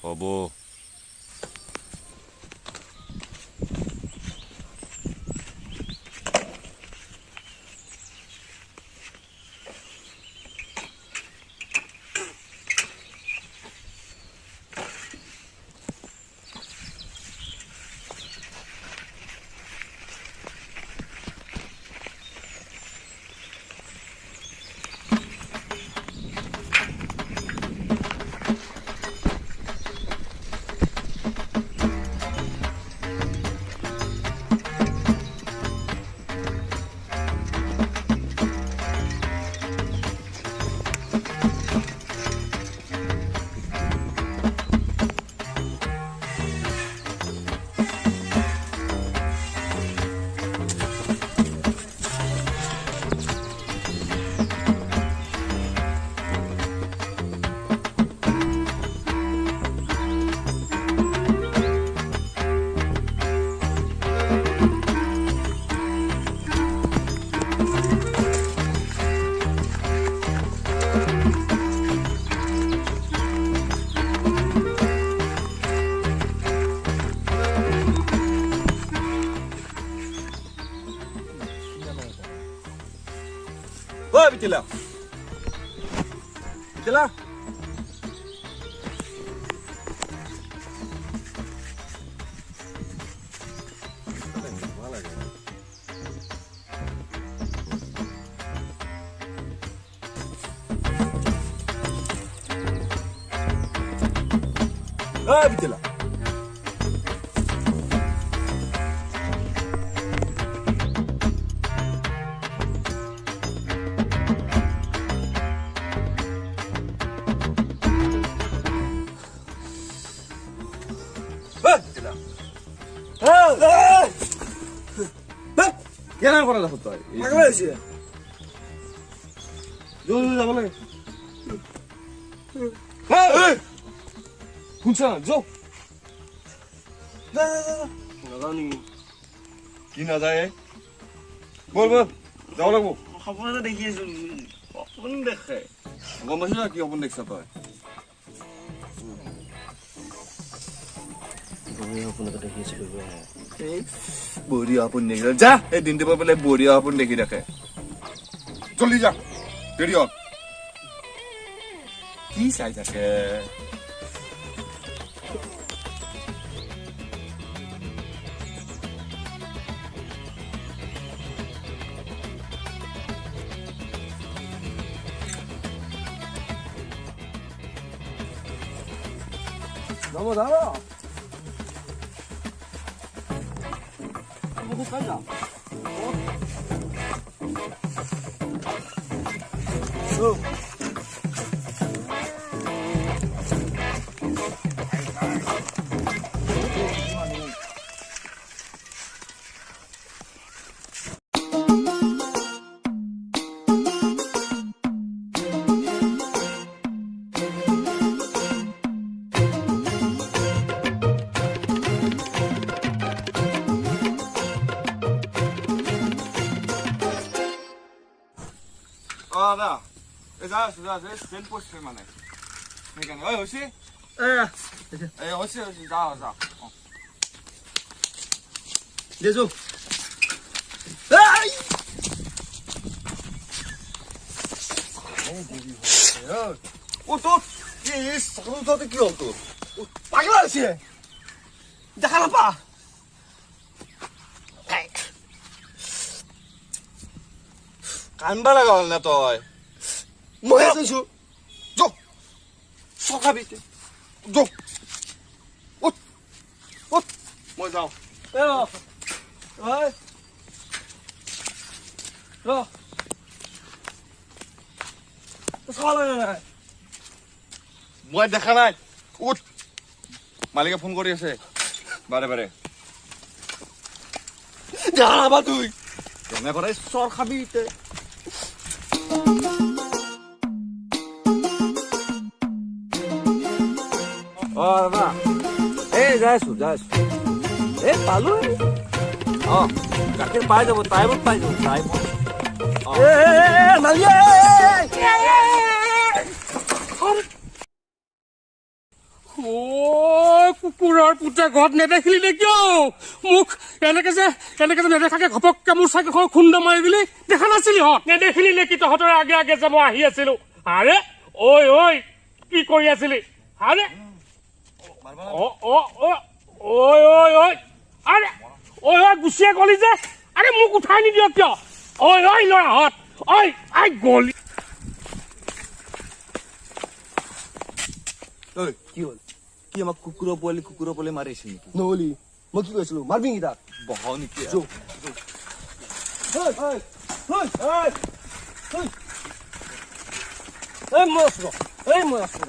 হ'ব bitela bitela bitela কেনা কৰা দেখো তই পাগল হৈছে জলদি যাব লাগে শুনছা না যাও নাযাও নেকি কি নাযায় বল বল যাব লাগব সপোনতে দেখি আছো সপোন দেখে গম পাইছ কি সপোন দেখছ তই সপোনতে দেখি আছিলো বঢ়িয়া সপোন দেখিল যা এই দিনটো পৰা বোলে বঢ়িয়া সপোন দেখি দেখে জলদি যা দেৰি হ'ল কি চাই থাকে যাব যাব快点！哦。da. Esa, sen poste mane. Megan, oi, hoshi? Hoshi, da. Jesu. Ai! ও তো এই সামনে কি হতো পাগলা আছে দেখা না পা কানবা লাগাল না তই মই আছো যো সখাবিতে যো উঠ উঠ মই যাও এ ওই র মই দেখা নাই উঠ মালিকে ফোন কৰি আছে বাৰে বাৰে জানাবা তুই কেনে কৰে চৰ খাবি তে দাদা এই যাইছো এই পালো গাখীৰ পাই যাব টাইমত পাই যাব টাইমত মালিয়ে জমিদাৰৰ পুত্ৰে ঘৰত নেদেখিলি নে কিয় মোক এনেকে যে নেদেখাকে ঘপককে মোৰ চাইকেলখন খুন্দা মাৰি দিলি দেখা নাছিলি হত নেদেখিলি নে কি তহঁতৰ আগে আগে যে মই আহি আছিলো আৰে ঐ কি কৰি আছিলি আৰে আৰে গুচিয়ে গলি যে আৰে মোক উঠাই নিদিয় কিয় ল'ৰাহঁত আই গলি কি হ'ল কি আমাক কুকুৰৰ পোৱালি মাৰিছে নেকি নহলি মই কি কৈছিলো মাৰবি নেকি তাক বহ নেকি মই আছো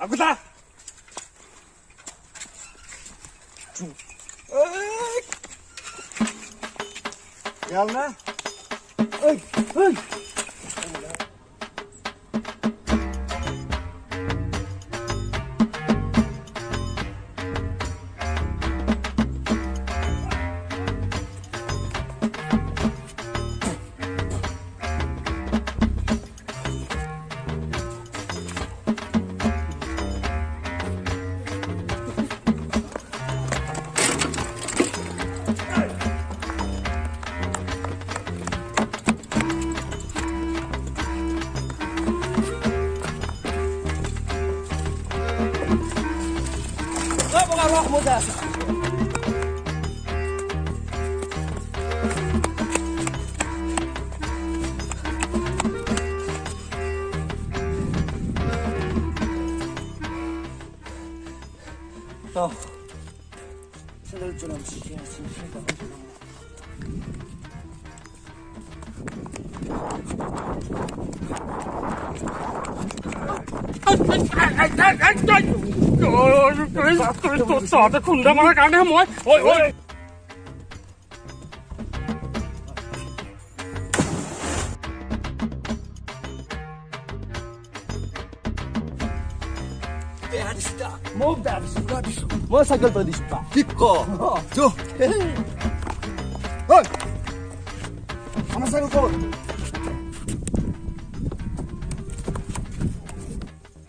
আগতা ইয়াল না muda. Oh. Sandal junam sih, তহঁতে খুন্দা মাৰাৰ কাৰণেহে মই মই চাইকেল পৰা দিছো কি আমার সাইকেল কর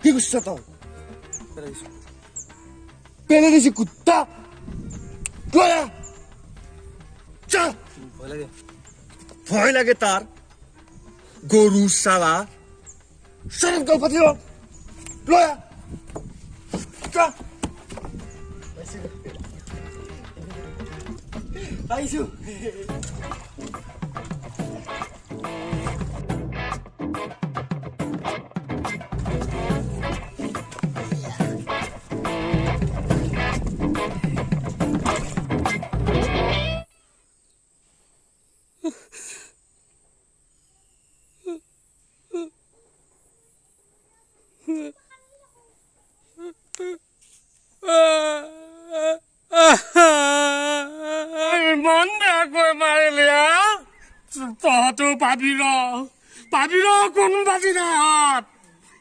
কি করছিস তো পেলে দিছি কুত্তা লয়া চা ভয় লাগে তার গরু সালা সারা গল্প দিল লয়া চা আইসু তহঁতো পাবি ৰ কোনোবাদি নাত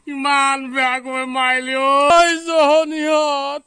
ইমান বেয়াকৈ মাৰিলি ঐ জহনীহঁত